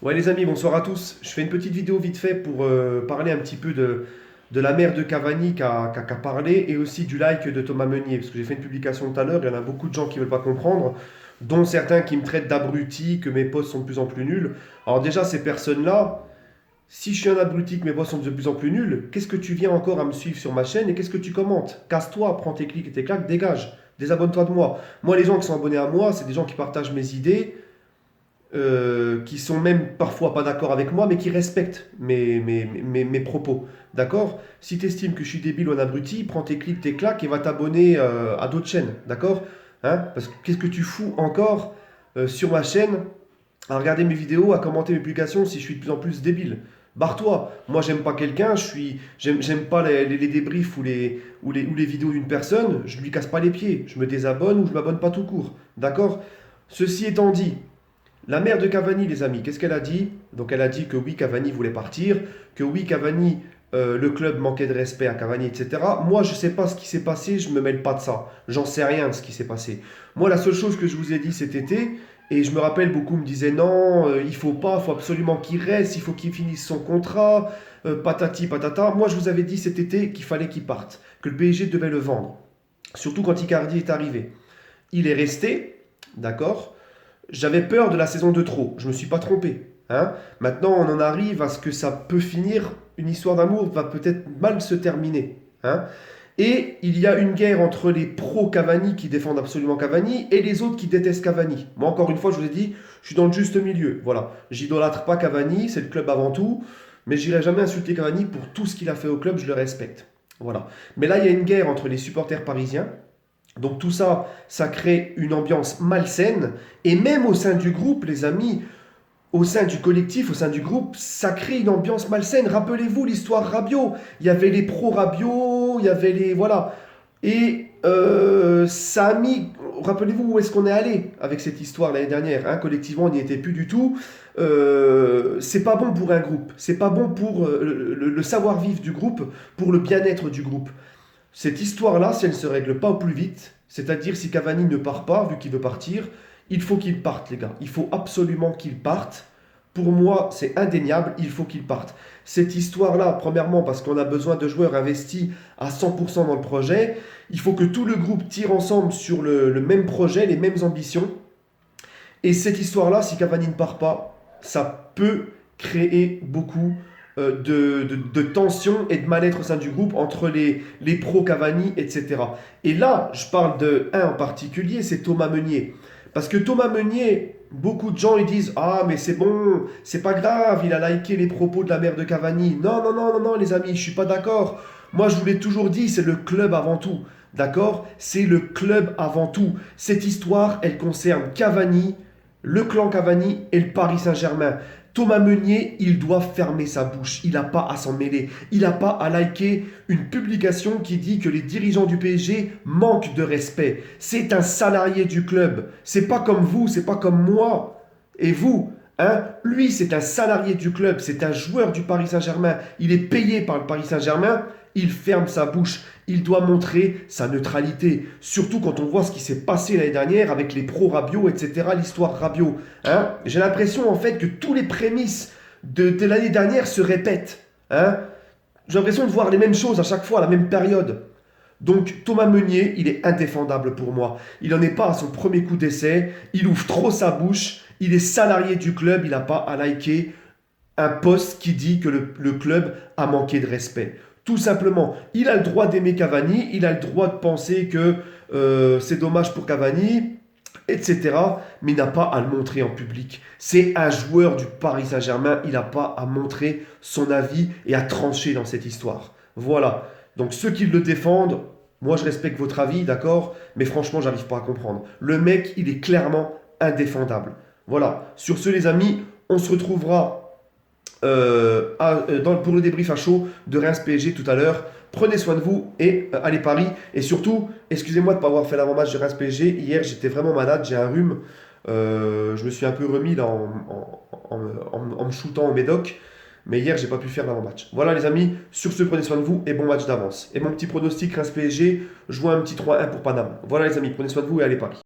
Ouais les amis, bonsoir à tous. Je fais une petite vidéo vite fait pour parler un petit peu de la mère de Cavani qui a parlé et aussi du like de Thomas Meunier. Parce que j'ai fait une publication tout à l'heure, il y en a beaucoup de gens qui ne veulent pas comprendre, dont certains qui me traitent d'abruti, que mes posts sont de plus en plus nuls. Alors déjà, ces personnes-là, si je suis un abruti, que mes posts sont de plus en plus nuls, qu'est-ce que tu viens encore à me suivre sur ma chaîne et qu'est-ce que tu commentes? Casse-toi, prends tes clics et tes claques, dégage, désabonne-toi de moi. Moi, les gens qui sont abonnés à moi, c'est des gens qui partagent mes idées, qui sont même parfois pas d'accord avec moi, mais qui respectent mes propos. D'accord? Si tu estimes que je suis débile ou un abruti, prends tes clics, tes claques et va t'abonner à d'autres chaînes. D'accord? Hein? Parce que qu'est-ce que tu fous encore sur ma chaîne à regarder mes vidéos, à commenter mes publications si je suis de plus en plus débile? Barre-toi. Moi, j'aime pas quelqu'un, j'aime pas les débriefs ou les vidéos d'une personne, je lui casse pas les pieds. Je me désabonne ou je m'abonne pas tout court. D'accord? Ceci étant dit, la mère de Cavani, les amis, qu'est-ce qu'elle a dit? Donc elle a dit que oui, Cavani voulait partir, que oui, Cavani, le club manquait de respect à Cavani, etc. Moi, je ne sais pas ce qui s'est passé, je ne me mêle pas de ça. J'en sais rien de ce qui s'est passé. Moi, la seule chose que je vous ai dit cet été, et je me rappelle, beaucoup me disaient non, il faut pas, il faut absolument qu'il reste, il faut qu'il finisse son contrat, patati patata. Moi, je vous avais dit cet été qu'il fallait qu'il parte, que le PSG devait le vendre. Surtout quand Icardi est arrivé. Il est resté, d'accord? J'avais peur de la saison de trop. Je ne me suis pas trompé. Hein. Maintenant, on en arrive à ce que ça peut finir. Une histoire d'amour va peut-être mal se terminer. Hein. Et il y a une guerre entre les pro-Cavani qui défendent absolument Cavani et les autres qui détestent Cavani. Moi, encore une fois, je vous ai dit, je suis dans le juste milieu. Voilà. J'idolâtre pas Cavani, c'est le club avant tout. Mais je n'irai jamais insulter Cavani pour tout ce qu'il a fait au club, je le respecte. Voilà. Mais là, il y a une guerre entre les supporters parisiens, donc tout ça, ça crée une ambiance malsaine. Et même au sein du groupe, les amis, au sein du collectif, au sein du groupe, ça crée une ambiance malsaine. Rappelez-vous l'histoire Rabiot. Il y avait les pro-Rabiot, il y avait les... Voilà. Et ça a mis... Rappelez-vous où est-ce qu'on est allé avec cette histoire l'année dernière. Hein, collectivement, on n'y était plus du tout. C'est pas bon pour un groupe. C'est pas bon pour le savoir-vivre du groupe, pour le bien-être du groupe. Cette histoire-là, si elle ne se règle pas au plus vite, c'est-à-dire si Cavani ne part pas, vu qu'il veut partir, il faut qu'il parte, les gars. Il faut absolument qu'il parte. Pour moi, c'est indéniable, il faut qu'il parte. Cette histoire-là, premièrement, parce qu'on a besoin de joueurs investis à 100% dans le projet, il faut que tout le groupe tire ensemble sur le même projet, les mêmes ambitions. Et cette histoire-là, si Cavani ne part pas, ça peut créer beaucoup de tensions et de mal-être au sein du groupe entre les pro-Cavani, etc. Et là, je parle de un en particulier, c'est Thomas Meunier. Parce que Thomas Meunier, beaucoup de gens ils disent ah mais c'est bon, c'est pas grave, il a liké les propos de la mère de Cavani. Non, non, non, non, non, les amis, je suis pas d'accord. Moi, je vous l'ai toujours dit, c'est le club avant tout. D'accord? C'est le club avant tout. Cette histoire, elle concerne Cavani, le clan Cavani et le Paris Saint-Germain. Thomas Meunier, il doit fermer sa bouche. Il n'a pas à s'en mêler. Il n'a pas à liker une publication qui dit que les dirigeants du PSG manquent de respect. C'est un salarié du club. C'est pas comme vous, c'est pas comme moi et vous. Hein? Lui, c'est un salarié du club, c'est un joueur du Paris Saint-Germain. Il est payé par le Paris Saint-Germain. Il ferme sa bouche. Il doit montrer sa neutralité. Surtout quand on voit ce qui s'est passé l'année dernière avec les pros Rabiot, etc. L'histoire Rabiot. Hein. J'ai l'impression en fait que tous les prémices de l'année dernière se répètent. Hein. J'ai l'impression de voir les mêmes choses à chaque fois, à la même période. Donc Thomas Meunier, il est indéfendable pour moi. Il n'en est pas à son premier coup d'essai. Il ouvre trop sa bouche. Il est salarié du club. Il n'a pas à liker un post qui dit que le club a manqué de respect. Tout simplement, il a le droit d'aimer Cavani, il a le droit de penser que c'est dommage pour Cavani, etc. Mais il n'a pas à le montrer en public. C'est un joueur du Paris Saint-Germain, il n'a pas à montrer son avis et à trancher dans cette histoire. Voilà. Donc ceux qui le défendent, moi je respecte votre avis, d'accord, mais franchement, j'arrive pas à comprendre. Le mec, il est clairement indéfendable. Voilà. Sur ce, les amis, on se retrouvera pour le débrief à chaud de Reims PSG tout à l'heure. Prenez soin de vous et allez Paris. Et surtout, excusez-moi de ne pas avoir fait l'avant-match de Reims PSG. Hier, j'étais vraiment malade, j'ai un rhume. Je me suis un peu remis là, en me shootant au médoc. Mais hier, j'ai pas pu faire l'avant-match. Voilà les amis, sur ce, prenez soin de vous et bon match d'avance. Et mon petit pronostic Reims PSG, je vois un petit 3-1 pour Paname. Voilà les amis, prenez soin de vous et allez Paris.